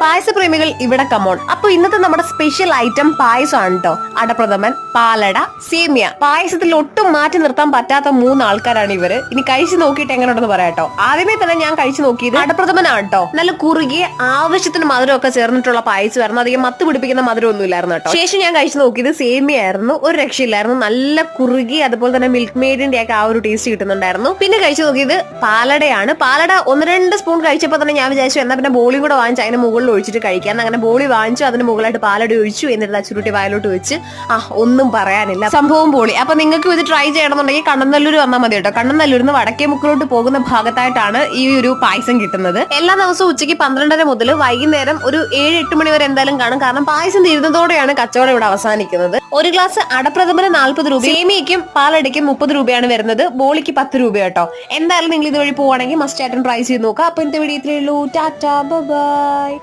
പായസപ്രേമികൾ ഇവിടെ കമോൺ. അപ്പൊ ഇന്നത്തെ നമ്മുടെ സ്പെഷ്യൽ ഐറ്റം പായസമാണ് കേട്ടോ. അടപ്രഥമൻ, പാലട, സേമിയ. പായസത്തിൽ ഒട്ടും മാറ്റി നിർത്താൻ പറ്റാത്ത 3 ആൾക്കാരാണ് ഇവര്. ഇനി കഴിച്ചു നോക്കിയിട്ട് എങ്ങനെയുണ്ടെന്ന് പറയാട്ടോ. ആദ്യമേ തന്നെ ഞാൻ കഴിച്ചു നോക്കിയത് അടപ്രഥമനാണ് കേട്ടോ. നല്ല കുറുകിയ ആവശ്യത്തിന് മധുരമൊക്കെ ചേർന്നിട്ടുള്ള പായസമായിരുന്നു. അധികം മത്ത് പിടിപ്പിക്കുന്ന മധുരം ഒന്നും ഇല്ലായിരുന്നു കേട്ടോ. ശേഷം ഞാൻ കഴിച്ചു നോക്കിയത് സേമിയ ആയിരുന്നു. ഒരു രക്ഷയില്ലായിരുന്നു. നല്ല കുറുകി, അതുപോലെ തന്നെ മിൽക്ക് മെയ്ഡിന്റെ ഒക്കെ ആ ഒരു ടേസ്റ്റ് കിട്ടുന്നുണ്ടായിരുന്നു. പിന്നെ കഴിച്ചു നോക്കിയത് പാലടയാണ്. പാലട 1-2 സ്പൂൺ കഴിച്ചപ്പോൾ തന്നെ ഞാൻ വിചാരിച്ചു എന്നാ പിന്നെ ബോളിയും കൂടെ വാങ്ങിച്ച് അതിന് മുകളിൽ ഒഴിച്ചിട്ട് കഴിക്കാൻ. അങ്ങനെ ബോളി വാങ്ങിച്ചു, അതിന് മുകളിലായിട്ട് പാലട ഒഴിച്ചു, എന്നിട്ട് ചുരുട്ടി വയലോട്ട് വെച്ച് ഒന്നും പറയാനില്ല, സംഭവം പൊളി. അപ്പൊ നിങ്ങൾക്ക് ഇത് ട്രൈ ചെയ്യണമെന്നുണ്ടെങ്കിൽ കണ്ണനല്ലൂർ വന്നാൽ മതി കേട്ടോ. കണ്ണനല്ലൂരിന്ന് വടക്കേമുക്കിലോട്ട് പോകുന്ന ഭാഗത്തായിട്ടാണ് ഈ ഒരു പായസം കിട്ടുന്നത്. എല്ലാ ദിവസവും ഉച്ചയ്ക്ക് 12:30 മുതൽ വൈകുന്നേരം ഒരു 7-8 മണി വരെ എന്തായാലും കാണും. കാരണം പായസം തീരുന്നതോടെയാണ് കച്ചവടം ഇവിടെ അവസാനിക്കുന്നത്. ഒരു ഗ്ലാസ് അടപ്രഥമന് 40 രൂപ, സേമിയയ്ക്കും പാലടയ്ക്കും 30 രൂപയാണ് വരുന്നത്. ബോളിക്ക് 10 രൂപ കേട്ടോ. എന്തായാലും നിങ്ങൾ ഇതുവഴി പോവാണെങ്കിൽ മസ്റ്റ് ആയിട്ടും ട്രൈ ചെയ്ത് നോക്കാം. അപ്പൊ ഇന്നത്തെ വീഡിയോ ഇത്രയേ ഉള്ളൂ. ടാറ്റാ, ബൈ.